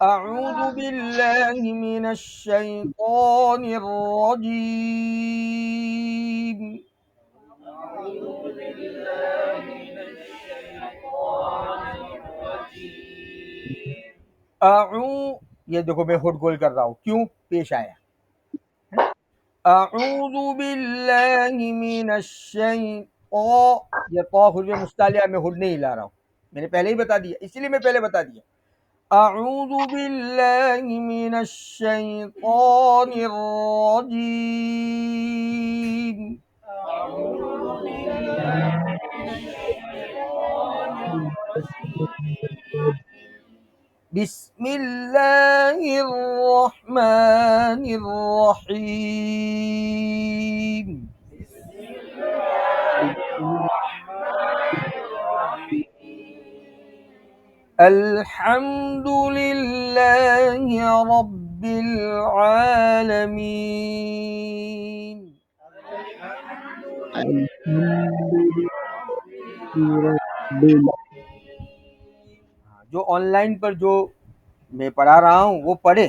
اعوذ باللہ من الشیطان الرجیم. یہ دیکھو میں ہوٹ گول کر رہا ہوں، کیوں پیش آیا. اعوذ باللہ من الشیطان، یہ طا حرف مستعلیہ میں ہوٹ نہیں لا رہا ہوں، میں نے پہلے ہی بتا دیا، اسی لیے میں پہلے بتا دیا. اعوذ باللہ من الشیطان الرجیم. بسم اللہ الرحمن الرحیم. الحمد للہ رب العالمین. جو آن لائن پر جو میں پڑھا رہا ہوں وہ پڑھے،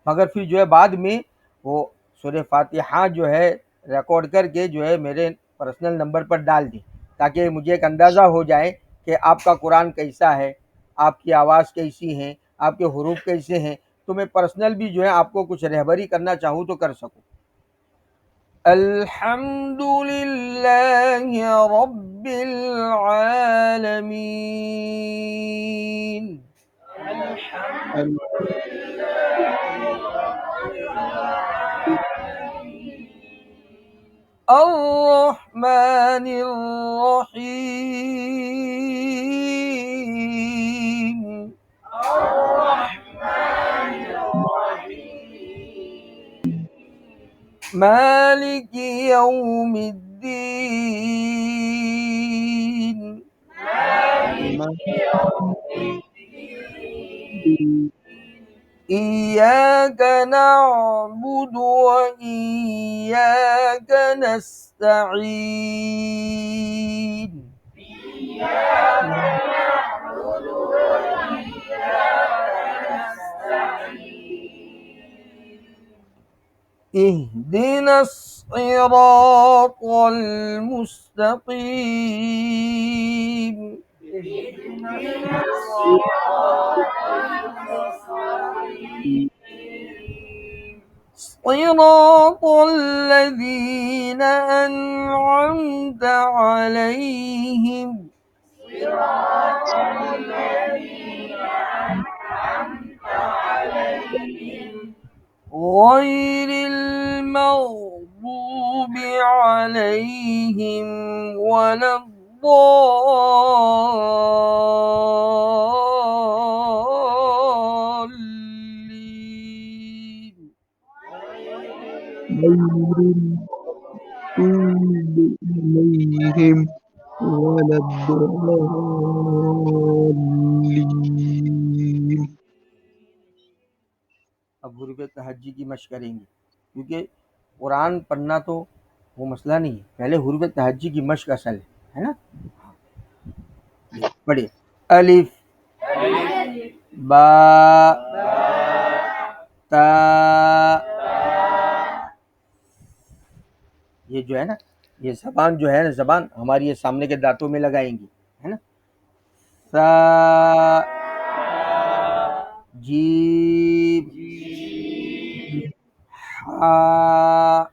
مگر پھر جو ہے بعد میں وہ سورہ فاتحہ جو ہے ریکارڈ کر کے جو ہے میرے پرسنل نمبر پر ڈال دیں، تاکہ مجھے ایک اندازہ ہو جائے کہ آپ کا قرآن کیسا ہے، آپ کی آواز کیسی ہے، آپ کے حروف کیسے ہیں، تو میں پرسنل بھی جو ہے آپ کو کچھ رہبری کرنا چاہوں تو کر سکوں. الحمد للہ رب العالمین. الرحمن الرحیم. مالک یوم الدین. ایاک نعبد و ایاک نستعین. اهدنا الصراط المستقیم. صراط الذین انعمت علیہم غیر المغضوب علیہم ولا الضالین. إليهم ولا الضالين. اب حروف تہجی کی مشق کریں گے، کیونکہ قرآن پڑھنا تو وہ مسئلہ نہیں ہے، پہلے حروف تہجی کی مشق اصل ہے نا. پڑھیے. الف با تا، یہ جو ہے نا، یہ زبان جو ہے نا، زبان ہماری یہ سامنے کے دانتوں میں لگائیں گی، ہے نا. سا جیم ہا.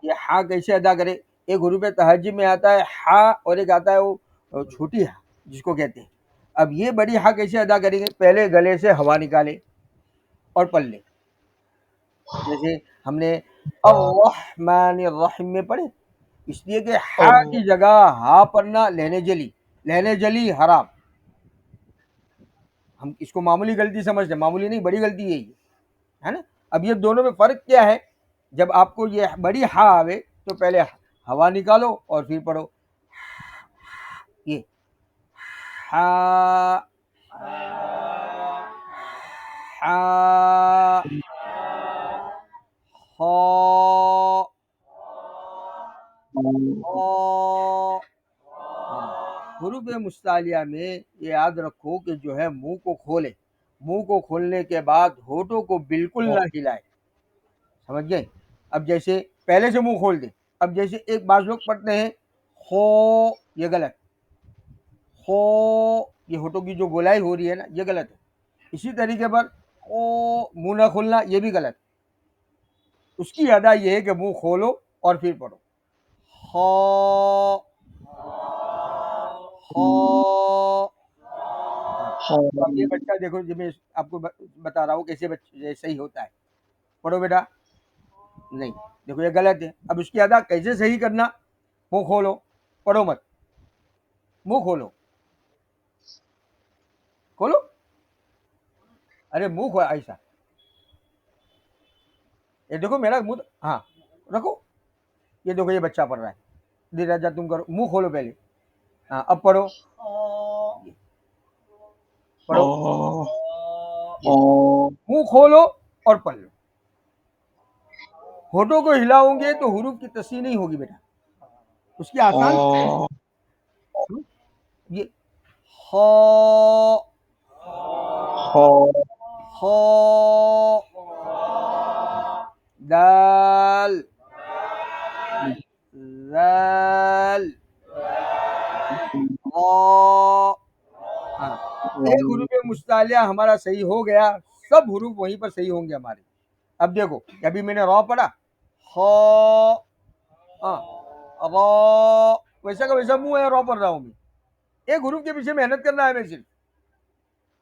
یہ ہا کیسے ادا کرے؟ ایک حروف تہجی میں آتا ہے ہا، اور ایک آتا ہے وہ چھوٹی ہا جس کو کہتے ہیں. اب یہ بڑی ہا کیسے ادا کریں گے؟ پہلے گلے سے ہوا نکالے اور پڑھ لیں، جیسے ہم نے الرحمن الرحیم میں پڑھے، اس لیے کہ ہا کی جگہ ہا پڑھنا لہنے جلی، لہنے جلی حرام. ہم اس کو معمولی غلطی سمجھتے ہیں، معمولی نہیں، بڑی غلطی ہے یہ، ہے نا. اب یہ دونوں میں فرق کیا ہے؟ جب آپ کو یہ بڑی ہا آوے تو پہلے ہوا نکالو اور پھر پڑھو یہ ہا ہا ہا. حروف مستعلیہ میں یہ یاد رکھو کہ جو ہے منہ کو کھولے منہ کو کھولنے کے بعد ہونٹوں کو بالکل نہ ہلائے. سمجھ گئے؟ اب جیسے پہلے سے منہ کھول دیں. اب جیسے ایک بعض لوگ پڑھتے ہیں خو، یہ غلط. خو، یہ ہونٹوں کی جو گولائی ہو رہی ہے نا، یہ غلط ہے. اسی طریقے پر او، منہ نہ کھولنا، یہ بھی غلط. اس کی ادا یہ ہے کہ منہ کھولو اور پھر پڑھو. خو، خو. تو اب یہ بچہ دیکھو، جو میں آپ کو بتا رہا ہوں کیسے بچے صحیح ہوتا ہے. پڑھو بیٹا. نہیں، دیکھو یہ غلط ہے. اب اس کی ادا کیسے صحیح کرنا؟ منہ کھولو، پڑھو مت. منہ کھولو، کھولو. ارے منہ کھولو ایسا. یہ دیکھو میرا منہ، ہاں رکھو. یہ دیکھو یہ بچہ پڑھ رہا ہے. دیر راجا تم کرو، منہ کھولو پہلے. ہاں اب پڑھو. پڑھو. منہ کھولو اور پڑھ لو. ہونٹوں کو ہلاؤں گے تو حروف کی تصحیح نہیں ہوگی بیٹا. اس کی آسان یہ خو، خو، دال، ذال، غا. ہاں، ایک حروف مستعلیہ ہمارا صحیح ہو گیا، سب حروف وہیں پر صحیح ہوں گے ہمارے. اب دیکھو ابھی میں نے را پڑھا، خو، ہاں، را، ویسا کا ویسا منہ ہے، را پڑھ رہا ہوں میں. ایک حروف کے پیچھے محنت کرنا ہے میں صرف.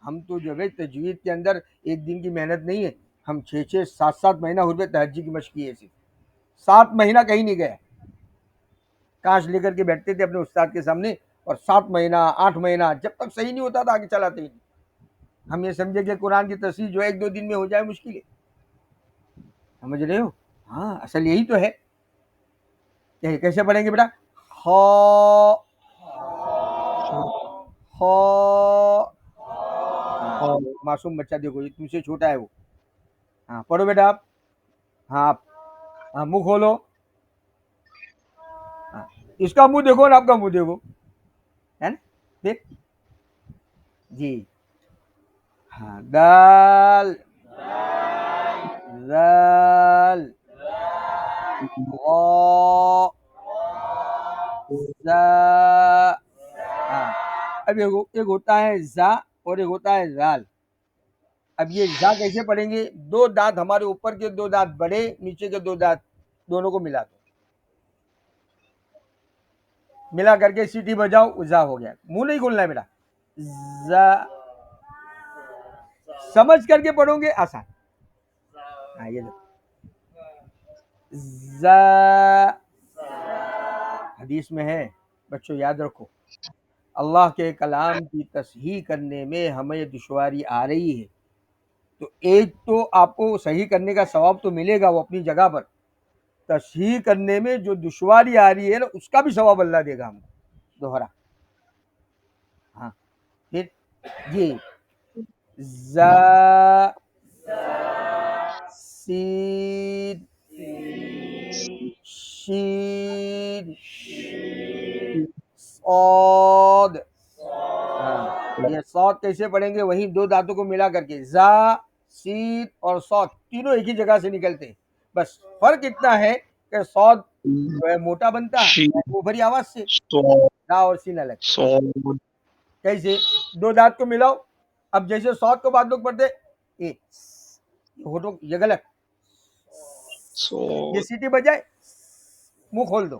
ہم تو جو ہے تجوید کے اندر ایک دن کی محنت نہیں ہے، ہم 6-7 مہینہ حروف تہجی کی مشق کی ہے. صرف 7 مہینہ کہیں نہیں گیا. کاش لے کر کے بیٹھتے تھے اپنے استاد کے سامنے، اور 7 مہینہ 8 مہینہ جب تک صحیح نہیں ہوتا تھا آگے چلاتے ہی نہیں. ہم یہ سمجھے کہ قرآن کی تصحیح جو ہے 1-2 دن میں ہو جائے مشکل ہے. سمجھ رہے ہو؟ ہاں، اصل یہی تو ہے. کیسے پڑھیں گے بیٹا؟ خو، خو. معصوم بچہ دیکھو، یہ تم سے چھوٹا ہے وہ. ہاں پڑھو بیٹا آپ. ہاں ہاں، منہ کھولو. ہاں. اس کا منہ دیکھو اور آپ کا منہ دیکھو، ہے نا؟ دیکھ جی. ہاں، دال، ذال، غا، زا. ہاں. اب ایک ہوتا ہے زا اور ایک ہوتا ہے زال. اب یہ زا کیسے پڑھیں گے؟ 2 دانت ہمارے اوپر کے 2 دانت بڑے، نیچے کے 2 دانت، دونوں کو ملا دو. ملا کر کے سیٹی بجاؤ، زا ہو گیا. منہ نہیں کھولنا ہے بیٹا. زا. سمجھ کر کے پڑھو گے آسان. ہاں یہ زا. حدیث میں ہے، بچوں یاد رکھو، اللہ کے کلام کی تصحیح کرنے میں ہمیں دشواری آ رہی ہے، تو ایک تو آپ کو صحیح کرنے کا ثواب تو ملے گا وہ اپنی جگہ پر، تصحیح کرنے میں جو دشواری آ رہی ہے نا اس کا بھی ثواب اللہ دے گا ہم کو دوہرا. ہاں پھر جی. زا، سین، شین، صاد. ہاں، یہ صاد کیسے پڑھیں گے؟ وہیں 2 دانتوں کو ملا کر کے. زا، سین اور صاد تینوں ایک ہی جگہ سے نکلتے ہیں، بس فرق اتنا ہے کہ صاد جو ہے موٹا بنتا ہے وہ بھری آواز سے، را اور سین الگ. کیسے؟ 2 دانت کو ملاؤ. اب جیسے صاد کو بعد لوگ پڑھتے یہ غلط. یہ سیٹی بجائے، منہ کھول دو،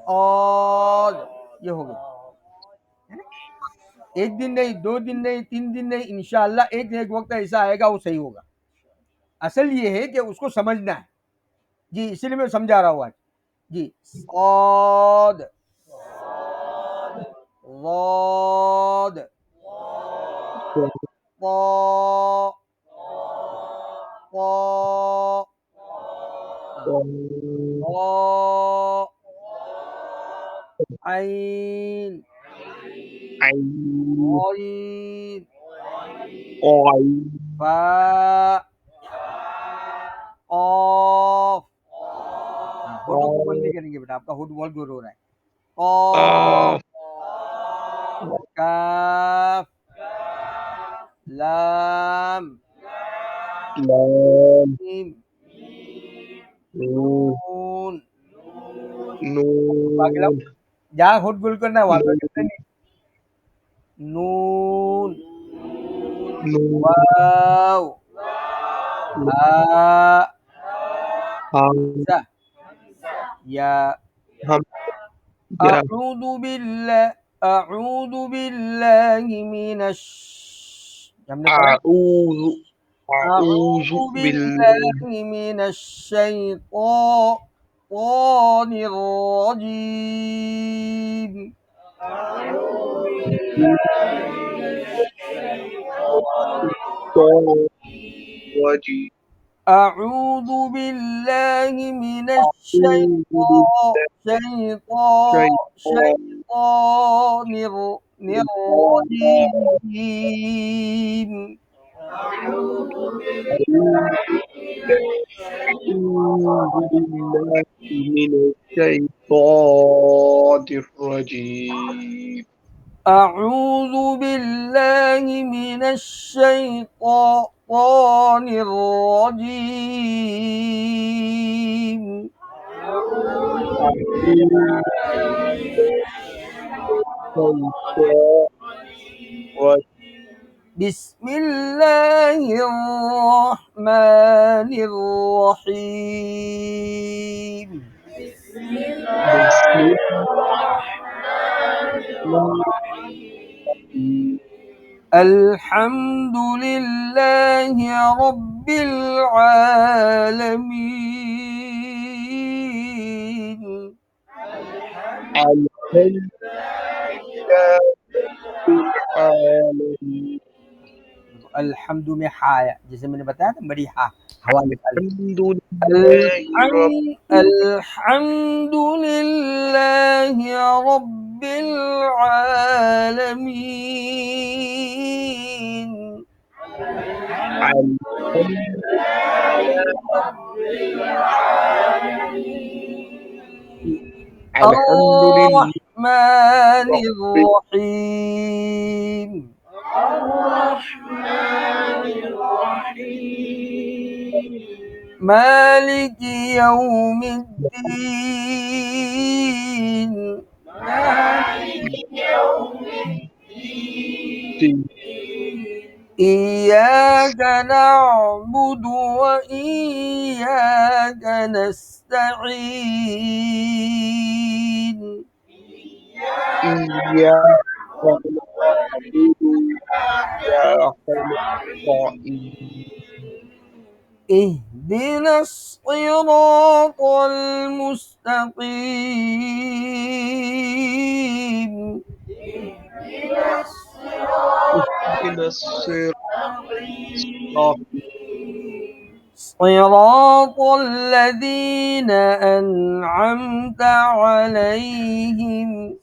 اور یہ ہو گیا. ایک دن نہیں، 2 دن نہیں، 3 دن نہیں، انشاءاللہ ایک نہ ایک وقت ایسا آئے گا وہ صحیح ہوگا. اصل یہ ہے کہ اس کو سمجھنا ہے. جی اسی لیے میں سمجھا رہا ہوں آج. جی. صاد، ضاد، طا، طا، ضا، عین، غین، فا، قاف. ہونٹوں کو بند نہیں کریں گے بیٹا، آپ کا ہونٹ بہت دور ہو رہا ہے. قاف، کاف، لام لام میم میم نون نون جہاں خود گل کرنا ہے وہاں پہ کرنا نہیں نون نون واو ہا ہم سا یا یا اعوذ باللہ من ہم نے پڑھا اعوذ اعوذ اعوذ باللہ باللہ من الشیطان الرجیم الرجیم اعوذ باللہ من اعوذ بالشیطان شیطان الرجیم أعوذ بالله من الشيطان الرجيم اعوذ باللہ من الشیطان الرجیم أعوذ بالشيطان بسم اللہ الرحمن الرحیم بسم الله الحمد للہ رب العالمین الحمد لله العالمين الحمد میں ہا ہے جیسے میں نے بتایا تھا بڑی ہا ہوا نکال الحمد لله رب الحمد للہ رب العالمین الحمد الحمد لله الرحمن رب الرحیم مالک یوم الدین الدين إياك نعبد وإياك نستعين إياك نعبد وإياك نستعين اهدنا الصراط المستقيم اهدنا الصراط صراط الذين أنعمت عليهم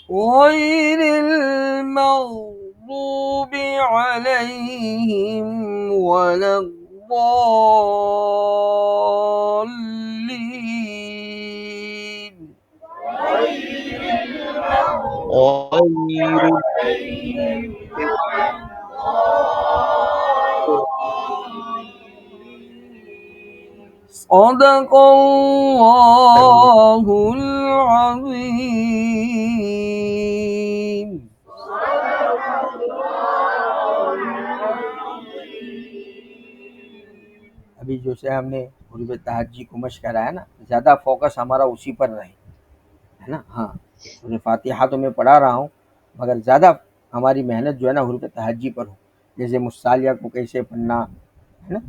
غير المغضوب عليهم ولا الضالين غير صدق الله العظيم ابھی جو سے ہم نے حروف تہجی کو مشق کرایا نا زیادہ فوکس ہمارا اسی پر رہے ہے نا ہاں سورہ فاتحہ تو میں پڑھا رہا ہوں مگر زیادہ ہماری محنت جو ہے نا حروف تہجی پر ہو جیسے مصالحہ کو کیسے پڑھنا ہے نا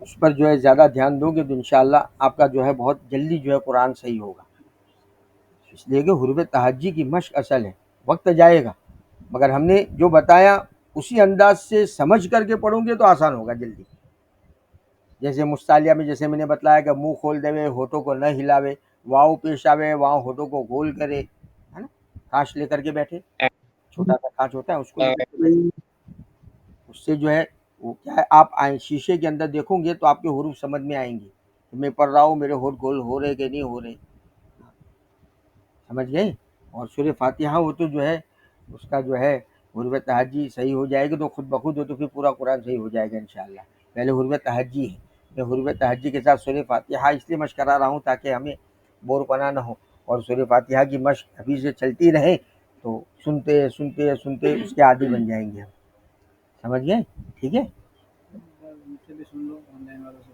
اس پر جو ہے زیادہ دھیان دو گے تو انشاءاللہ آپ کا جو ہے بہت جلدی جو ہے قرآن صحیح ہوگا اس لیے کہ حروف تہجی کی مشق اصل ہے وقت جائے گا مگر ہم نے جو بتایا اسی انداز سے سمجھ کر کے پڑھوں گے تو آسان ہوگا جلدی جیسے مصالحہ میں جیسے میں نے بتلایا کہ منہ کھول دے ہونٹوں کو نہ ہلاوے واؤ پیش آوے وہاں ہونٹوں کو گول کرے ہے نا کانچ لے کر کے بیٹھے چھوٹا سا کانچ ہوتا ہے اس کو لے کر کے بیٹھے اس سے جو ہے وہ کیا ہے آپ شیشے کے اندر دیکھو گے تو آپ کے حروف سمجھ میں آئیں گے کہ میں پڑھ رہا ہوں میرے ہونٹ گول ہو رہے کہ نہیں ہو رہے سمجھ گئی. اور سورہ فاتحہ وہ تو جو ہے اس کا جو ہے حروف تہجی صحیح ہو جائے گی تو خود بخود ہو تو پھر پورا قرآن صحیح ہو جائے گا انشاءاللہ. پہلے حروف تہجی ہے. میں حروف تہجی کے ساتھ سورہ فاتحہ اس لیے مشق کرا رہا ہوں تاکہ ہمیں بور پنا نہ ہو اور سورہ فاتحہ کی مشق ابھی سے چلتی رہے تو سنتے سنتے سنتے اس کے عادی بن جائیں گے ہم. سمجھ گئے. ٹھیک ہے. مجھ سے بھی سن لو آن لائن والوں سے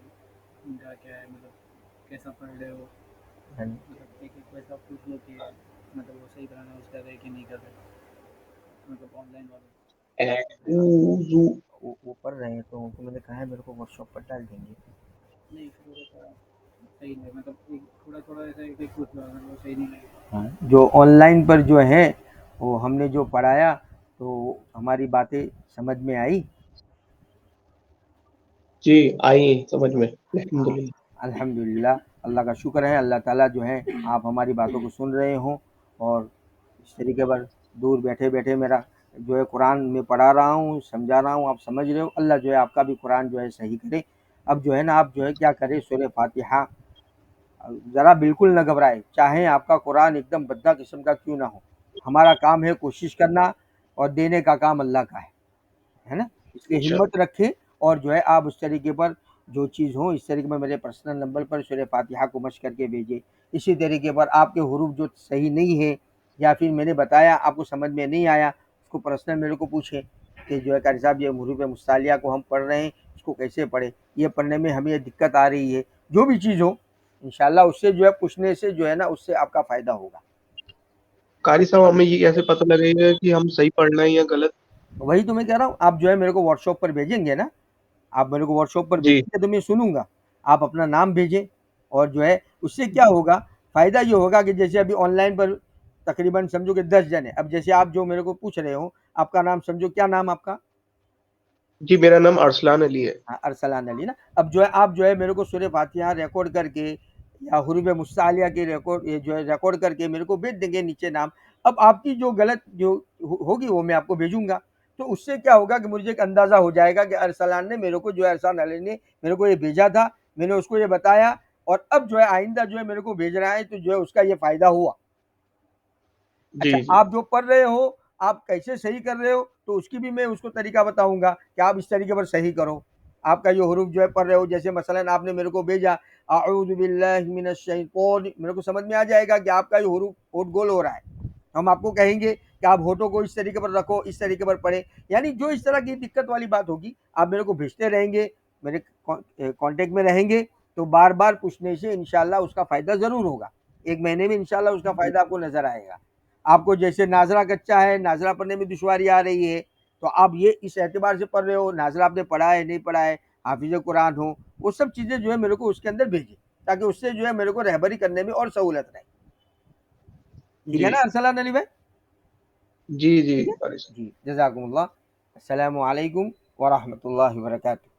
ان کا کیا ہے مطلب کیسا پڑھ رہے ہو مطلب ایک ایک ویسا پوچھ لو کہ مطلب وہ صحیح طرح نماز کر رہے کہ نہیں کر رہے مطلب آن لائن والوں أعوذ وہ پڑھ رہے ہیں تو ان کو میں نے کہا ہے میرے کو ورک شاپ پر ڈال دیں گے. نہیں تھوڑا سا صحیح نہیں مطلب تھوڑا تھوڑا ایسا ایک ایک پوچھ لو اگر وہ صحیح نہیں لگے. ہاں جو آن لائن پر جو ہے وہ ہم نے جو پڑھایا تو ہماری باتیں سمجھ میں آئی. جی آئی سمجھ میں الحمدللہ. الحمدللہ. اللہ کا شکر ہے. اللہ تعالیٰ جو ہے آپ ہماری باتوں کو سن رہے ہوں اور اس طریقے پر دور بیٹھے بیٹھے میرا جو ہے قرآن میں پڑھا رہا ہوں سمجھا رہا ہوں آپ سمجھ رہے ہو. اللہ جو ہے آپ کا بھی قرآن جو ہے صحیح کرے. اب جو ہے نا آپ جو ہے کیا کریں سورہ فاتحہ ذرا بالکل نہ گھبرائے چاہے آپ کا قرآن ایک دم بدہ قسم کا کیوں نہ ہو. ہمارا کام ہے کوشش کرنا اور دینے کا کام اللہ کا ہے نا. اس لیے ہمت رکھیں اور جو ہے آپ اس طریقے پر جو چیز ہو اس طریقے میں میرے پرسنل نمبر پر سورہ فاتحہ کو مشق کر کے بھیجے. اسی طریقے پر آپ کے حروف جو صحیح نہیں ہے یا پھر میں نے بتایا آپ کو سمجھ میں نہیں آیا اس کو پرسنل میرے کو پوچھیں کہ جو ہے قاری صاحب یہ حروف مستعلیہ کو ہم پڑھ رہے ہیں اس کو کیسے پڑھیں یہ پڑھنے میں ہمیں دقت آ رہی ہے. جو بھی چیز ہو انشاءاللہ اس سے جو ہے پوچھنے سے جو ہے نا اس سے آپ کا فائدہ ہوگا. قاری صاحب ہمیں یہ کیسے پتہ لگے گا کہ ہم صحیح پڑھنا ہے یا غلط؟ وہی تو میں کہہ رہا ہوں آپ جو ہے میرے کو واٹس ایپ پر بھیجیں گے نا آپ میرے کو واٹس ایپ پر جی بھیجیں گے تو میں سنوں گا. آپ اپنا نام بھیجیں اور جو ہے اس سے کیا ہوگا فائدہ یہ ہوگا کہ جیسے ابھی آن لائن پر تقریباً سمجھو کہ 10 جن ہیں. اب جیسے آپ جو میرے کو پوچھ رہے ہو آپ کا نام سمجھو کیا نام آپ کا؟ جی میرا نام ارسلان علی ہے. ارسلان علی نا. اب جو ہے آپ جو ہے میرے کو سورہ فاتحہ ریکارڈ کر کے یا حروف مستعلیہ کے ریکارڈ جو ہے ریکارڈ کر کے میرے کو بھیج دیں گے نیچے نام. اب آپ کی جو غلط جو ہوگی وہ میں آپ کو بھیجوں گا تو اس سے کیا ہوگا کہ مجھے ایک اندازہ ہو جائے گا کہ ارسلان نے میرے کو جو ہے ارسلان علی نے میرے کو یہ بھیجا تھا میں نے اس کو یہ بتایا اور اب جو ہے آئندہ جو ہے میرے کو بھیج رہا ہے تو جو ہے اس کا یہ فائدہ ہوا. اچھا جی جی آپ جو پڑھ رہے ہو آپ کیسے صحیح کر رہے ہو تو اس کی بھی میں اس کو طریقہ بتاؤں گا کہ آپ اس طریقے پر صحیح کرو. آپ کا جو حروف جو ہے پڑھ رہے ہو جیسے مثلاً آپ نے میرے کو بھیجا اعوذ باللہ من الشیطان میرے کو سمجھ میں آ جائے گا کہ آپ کا یہ حروف ہوٹ گول ہو رہا ہے. ہم آپ کو کہیں گے کہ آپ ہوٹوں کو اس طریقے پر رکھو اس طریقے پر پڑھیں. یعنی جو اس طرح کی دقت والی بات ہوگی آپ میرے کو بھیجتے رہیں گے میرے کانٹیکٹ میں رہیں گے تو بار بار پوچھنے سے انشاءاللہ اس کا فائدہ ضرور ہوگا. 1 مہینے میں انشاءاللہ اس کا فائدہ آپ کو نظر آئے گا. آپ کو جیسے ناظرہ کچا ہے ناظرہ پڑھنے میں دشواری آ رہی ہے تو آپ یہ اس اعتبار سے پڑھ رہے ہو ناظرہ آپ نے پڑھا ہے نہیں پڑھا ہے حافظ قرآن ہو وہ سب چیزیں جو ہے میرے کو اس کے اندر بھیجیں تاکہ اس سے جو ہے میرے کو رہبری کرنے میں اور سہولت رہے. ٹھیک ہے جی نا ارسلان علی بھائی. جی جی ٹھیک ہے قاری صاحب. جی جزاکم اللہ. السلام علیکم ورحمۃ اللہ وبرکاتہ.